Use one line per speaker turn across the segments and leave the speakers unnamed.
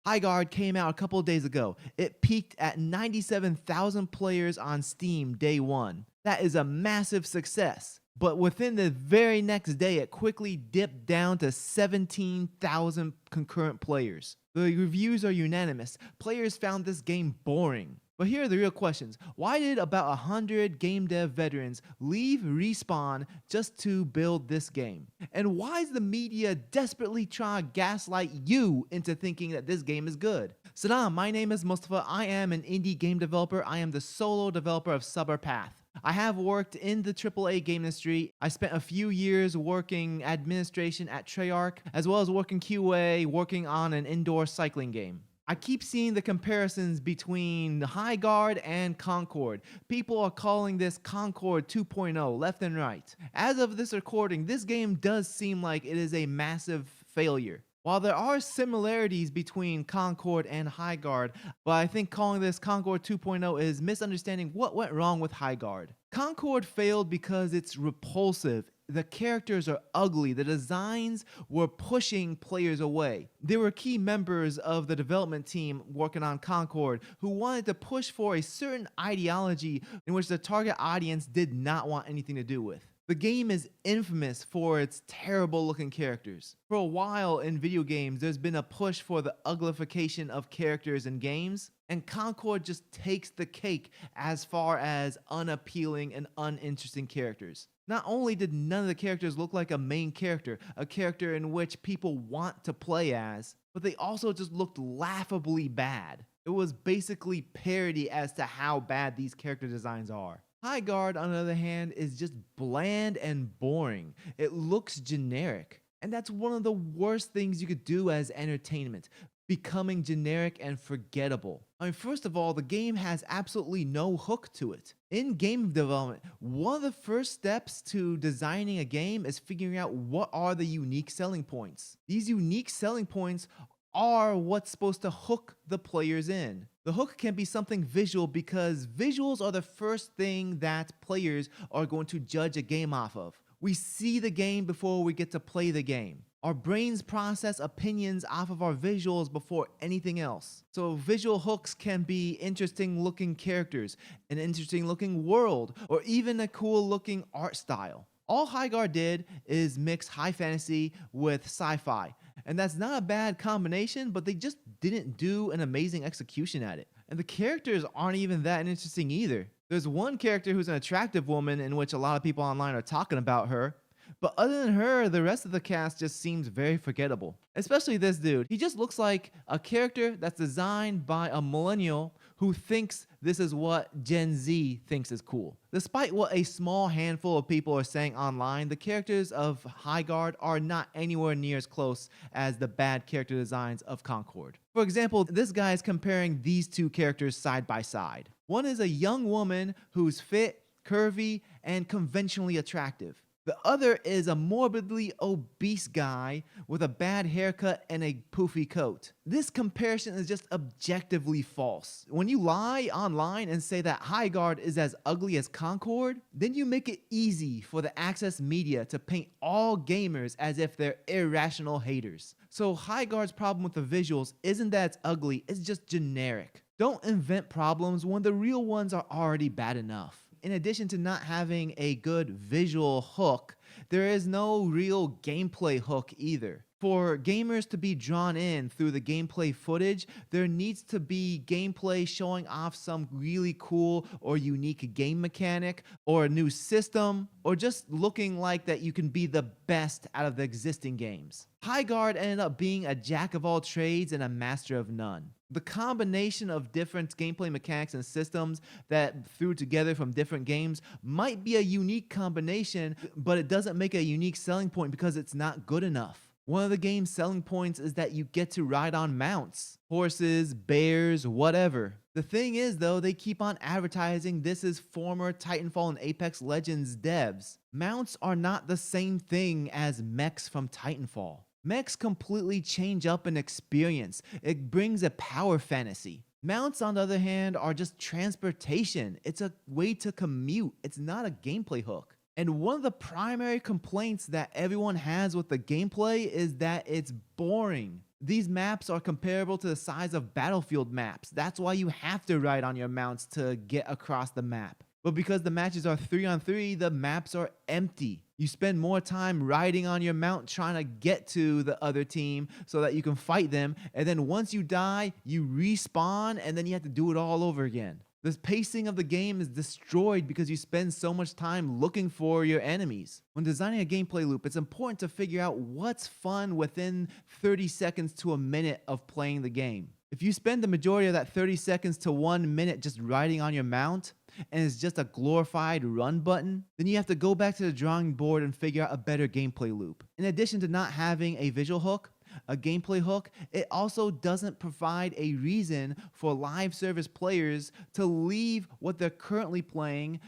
Highguard came out a couple of days ago. It peaked at 97,000 players on Steam day one. That is a massive success. But within the very next day, it quickly dipped down to 17,000 concurrent players. The reviews are unanimous. Players found this game boring. But here are the real questions. Why did about 100 game dev veterans leave Respawn just to build this game? And why is the media desperately trying to gaslight you into thinking that this game is good? Salam, my name is Mustafa. I am an indie game developer. I am the solo developer of Sabr Path. I have worked in the AAA game industry. I spent a few years working administration at Treyarch, as well as working QA, working on an indoor cycling game. I keep seeing the comparisons between Highguard and Concord. People are calling this Concord 2.0 left and right. As of this recording, this game does seem like it is a massive failure. While there are similarities between Concord and Highguard, but I think calling this Concord 2.0 is misunderstanding what went wrong with Highguard. Concord failed because it's repulsive. The characters are ugly. The designs were pushing players away. There were key members of the development team working on Concord who wanted to push for a certain ideology in which the target audience did not want anything to do with. The game is infamous for its terrible looking characters. For a while in video games, there's been a push for the uglification of characters in games, and Concord just takes the cake as far as unappealing and uninteresting characters. Not only did none of the characters look like a main character, a character in which people want to play as, but they also just looked laughably bad. It was basically parody as to how bad these character designs are. Highguard, on the other hand, is just bland and boring. It looks generic. And that's one of the worst things you could do as entertainment, becoming generic and forgettable. I mean, first of all, the game has absolutely no hook to it. In game development, one of the first steps to designing a game is figuring out what are the unique selling points. These unique selling points are what's supposed to hook the players in. The hook can be something visual because visuals are the first thing that players are going to judge a game off of. We see the game before we get to play the game. Our brains process opinions off of our visuals before anything else. So visual hooks can be interesting looking characters, an interesting looking world, or even a cool looking art style. All Highguard did is mix high fantasy with sci-fi. And that's not a bad combination, but they just didn't do an amazing execution at it. And the characters aren't even that interesting either. There's one character who's an attractive woman in which a lot of people online are talking about her. But other than her, the rest of the cast just seems very forgettable. Especially this dude. He just looks like a character that's designed by a millennial who thinks this is what Gen Z thinks is cool. Despite what a small handful of people are saying online, the characters of Highguard are not anywhere near as close as the bad character designs of Concord. For example, this guy is comparing these two characters side by side. One is a young woman who's fit, curvy, and conventionally attractive. The other is a morbidly obese guy with a bad haircut and a poofy coat. This comparison is just objectively false. When you lie online and say that Highguard is as ugly as Concord, then you make it easy for the access media to paint all gamers as if they're irrational haters. So Highguard's problem with the visuals isn't that it's ugly, it's just generic. Don't invent problems when the real ones are already bad enough. In addition to not having a good visual hook, there is no real gameplay hook either. For gamers to be drawn in through the gameplay footage, there needs to be gameplay showing off some really cool or unique game mechanic, or a new system, or just looking like that you can be the best out of the existing games. Highguard ended up being a jack of all trades and a master of none. The combination of different gameplay mechanics and systems that threw together from different games might be a unique combination, but it doesn't make a unique selling point because it's not good enough. One of the game's selling points is that you get to ride on mounts, horses, bears, whatever. The thing is though, they keep on advertising this is former Titanfall and Apex Legends devs. Mounts are not the same thing as mechs from Titanfall. Mechs completely change up an experience. It brings a power fantasy. Mounts, on the other hand, are just transportation. It's a way to commute. It's not a gameplay hook. And one of the primary complaints that everyone has with the gameplay is that it's boring. These maps are comparable to the size of battlefield maps. That's why you have to ride on your mounts to get across the map. But because the matches are 3-on-3, the maps are empty. You spend more time riding on your mount trying to get to the other team so that you can fight them. And then once you die, you respawn and then you have to do it all over again. The pacing of the game is destroyed because you spend so much time looking for your enemies. When designing a gameplay loop, it's important to figure out what's fun within 30 seconds to a minute of playing the game. If you spend the majority of that 30 seconds to 1 minute just riding on your mount, and it's just a glorified run button, then you have to go back to the drawing board and figure out a better gameplay loop. In addition to not having a visual hook, a gameplay hook, it also doesn't provide a reason for live service players to leave what they're currently playing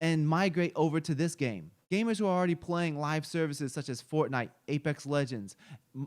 and migrate over to this game. Gamers who are already playing live services such as Fortnite, Apex Legends,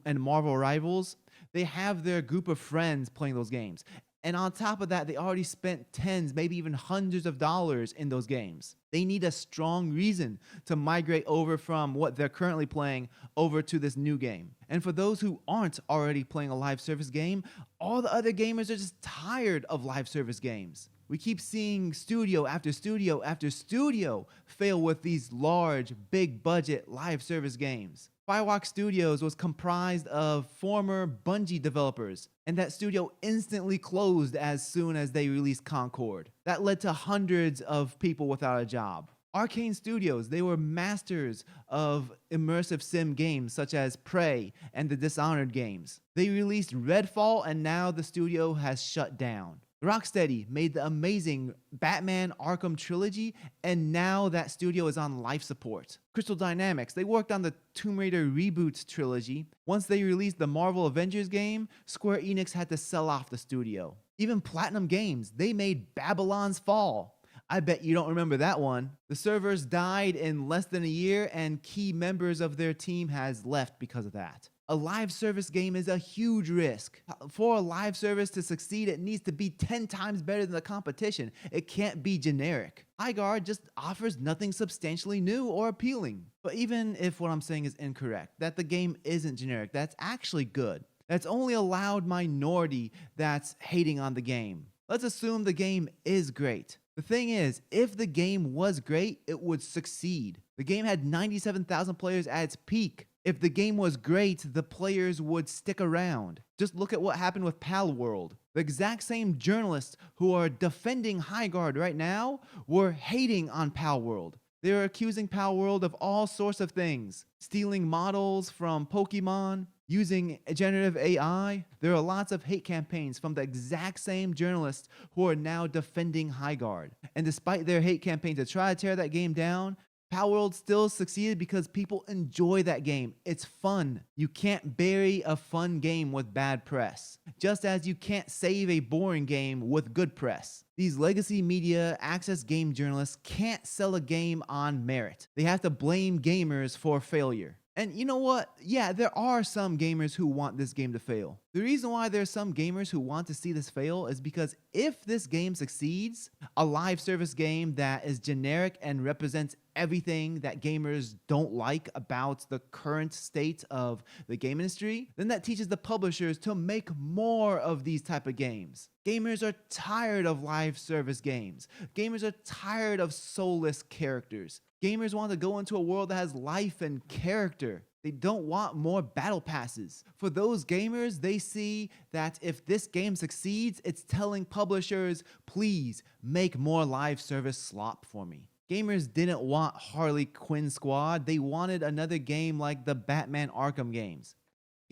and Marvel Rivals, they have their group of friends playing those games. And on top of that, they already spent tens, maybe even hundreds of dollars in those games. They need a strong reason to migrate over from what they're currently playing over to this new game. And for those who aren't already playing a live service game, all the other gamers are just tired of live service games. We keep seeing studio after studio after studio fail with these large, big budget live service games. Firewalk Studios was comprised of former Bungie developers, and that studio instantly closed as soon as they released Concord. That led to hundreds of people without a job. Arcane Studios, they were masters of immersive sim games such as Prey and the Dishonored games. They released Redfall, and now the studio has shut down. Rocksteady made the amazing Batman Arkham trilogy, and now that studio is on life support. Crystal Dynamics, they worked on the Tomb Raider reboot trilogy. Once they released the Marvel Avengers game, Square Enix had to sell off the studio. Even Platinum Games, they made Babylon's Fall. I bet you don't remember that one. The servers died in less than a year, and key members of their team has left because of that. A live service game is a huge risk. For a live service to succeed, it needs to be 10 times better than the competition. It can't be generic. Highguard just offers nothing substantially new or appealing. But even if what I'm saying is incorrect, that the game isn't generic, that's actually good. That's only a loud minority that's hating on the game. Let's assume the game is great. The thing is, if the game was great, it would succeed. The game had 97,000 players at its peak. If the game was great, the players would stick around. Just look at what happened with Palworld. The exact same journalists who are defending Highguard right now were hating on Palworld. They were accusing Palworld of all sorts of things. Stealing models from Pokemon, using generative AI. There are lots of hate campaigns from the exact same journalists who are now defending Highguard. And despite their hate campaign to try to tear that game down, Palworld still succeeded because people enjoy that game. It's fun. You can't bury a fun game with bad press, just as you can't save a boring game with good press. These legacy media access game journalists can't sell a game on merit. They have to blame gamers for failure. And you know what? Yeah, there are some gamers who want this game to fail. The reason why there's some gamers who want to see this fail is because if this game succeeds, a live service game that is generic and represents everything that gamers don't like about the current state of the game industry, then that teaches the publishers to make more of these type of games. Gamers are tired of live service games. Gamers are tired of soulless characters. Gamers want to go into a world that has life and character. They don't want more battle passes. For those gamers, they see that if this game succeeds, it's telling publishers, please make more live service slop for me. Gamers didn't want Harley Quinn Squad. They wanted another game like the Batman Arkham games.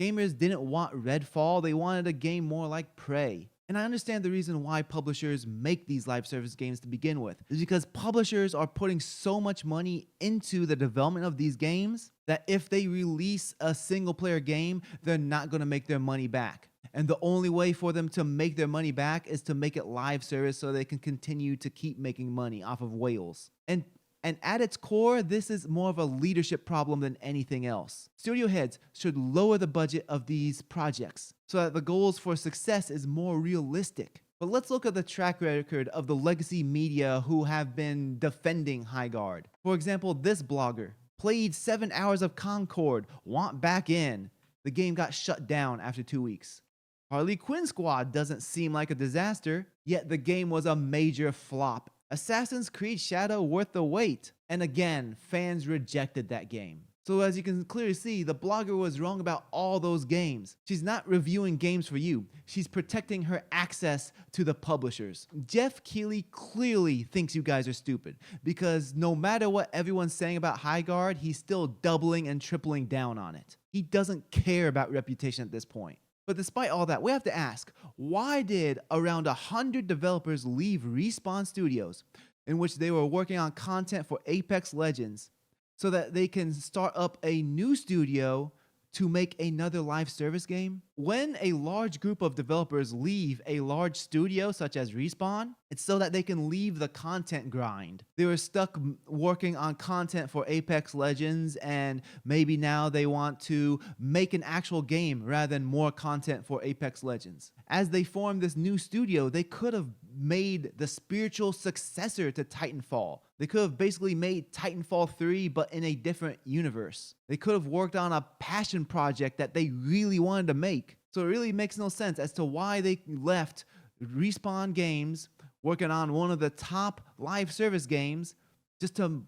Gamers didn't want Redfall. They wanted a game more like Prey. And I understand the reason why publishers make these live service games to begin with is because publishers are putting so much money into the development of these games that if they release a single player game, they're not going to make their money back. And the only way for them to make their money back is to make it live service so they can continue to keep making money off of whales. And at its core, this is more of a leadership problem than anything else. Studio heads should lower the budget of these projects so that the goals for success is more realistic. But let's look at the track record of the legacy media who have been defending Highguard. For example, this blogger played 7 hours of Concord, want back in. The game got shut down after 2 weeks. Harley Quinn Squad doesn't seem like a disaster, yet the game was a major flop. Assassin's Creed Shadow worth the wait. And again, fans rejected that game. So as you can clearly see, the blogger was wrong about all those games. She's not reviewing games for you. She's protecting her access to the publishers. Geoff Keighley clearly thinks you guys are stupid because no matter what everyone's saying about Highguard, he's still doubling and tripling down on it. He doesn't care about reputation at this point. But despite all that, we have to ask, why did around 100 developers leave Respawn Studios, in which they were working on content for Apex Legends, so that they can start up a new studio to make another live service game? When a large group of developers leave a large studio such as Respawn, it's so that they can leave the content grind. They were stuck working on content for Apex Legends, and maybe now they want to make an actual game rather than more content for Apex Legends. As they formed this new studio, they could have made the spiritual successor to Titanfall. They could have basically made Titanfall 3 but in a different universe. They could have worked on a passion project that they really wanted to make. So it really makes no sense as to why they left Respawn Games working on one of the top live service games just to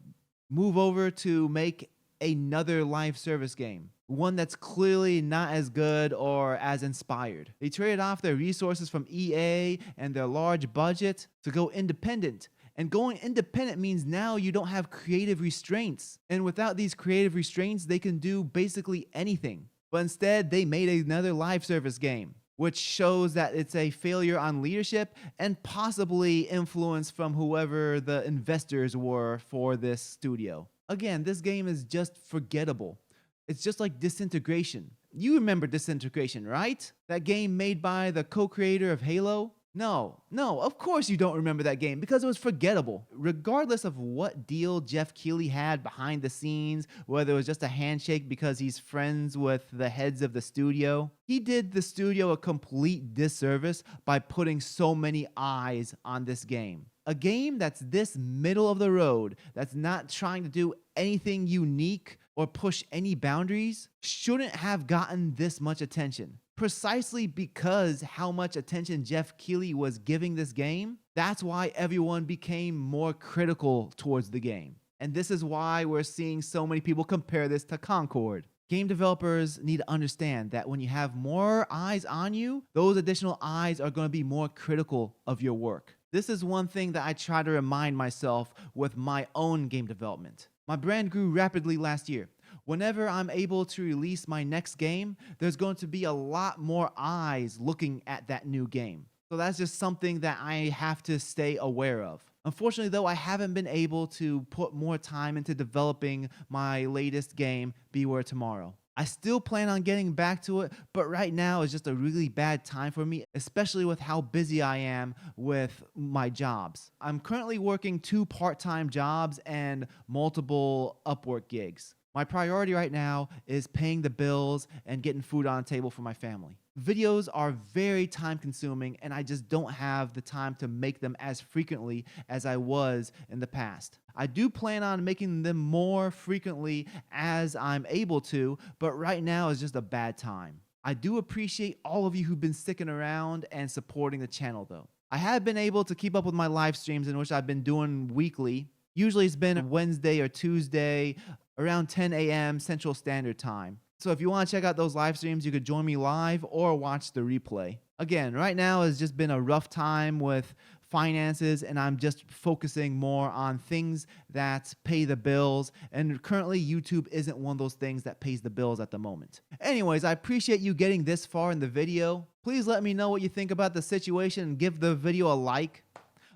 move over to make another live service game. One that's clearly not as good or as inspired. They traded off their resources from EA and their large budget to go independent. And going independent means now you don't have creative restraints. And without these creative restraints, they can do basically anything. But instead, they made another live service game, which shows that it's a failure on leadership and possibly influence from whoever the investors were for this studio. Again, this game is just forgettable. It's just like Disintegration. You remember Disintegration, right? That game made by the co-creator of Halo? No, of course you don't remember that game because it was forgettable. Regardless of what deal Geoff Keighley had behind the scenes, whether it was just a handshake because he's friends with the heads of the studio, he did the studio a complete disservice by putting so many eyes on this game. A game that's this middle of the road, that's not trying to do anything unique or push any boundaries, shouldn't have gotten this much attention. Precisely because how much attention Geoff Keighley was giving this game, that's why everyone became more critical towards the game. And this is why we're seeing so many people compare this to Concord. Game developers need to understand that when you have more eyes on you, those additional eyes are going to be more critical of your work. This is one thing that I try to remind myself with my own game development. My brand grew rapidly last year. Whenever I'm able to release my next game, there's going to be a lot more eyes looking at that new game. So that's just something that I have to stay aware of. Unfortunately, though, I haven't been able to put more time into developing my latest game, Beware Tomorrow. I still plan on getting back to it, but right now is just a really bad time for me, especially with how busy I am with my jobs. I'm currently working 2 part-time jobs and multiple Upwork gigs. My priority right now is paying the bills and getting food on the table for my family. Videos are very time consuming and I just don't have the time to make them as frequently as I was in the past. I do plan on making them more frequently as I'm able to, but right now is just a bad time. I do appreciate all of you who've been sticking around and supporting the channel though. I have been able to keep up with my live streams in which I've been doing weekly. Usually it's been Wednesday or Tuesday around 10 a.m. Central Standard Time. So if you want to check out those live streams, you could join me live or watch the replay. Again, right now has just been a rough time with finances and I'm just focusing more on things that pay the bills. And currently YouTube isn't one of those things that pays the bills at the moment. Anyways, I appreciate you getting this far in the video. Please let me know what you think about the situation and give the video a like.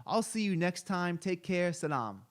I'll see you next time. Take care. Salam.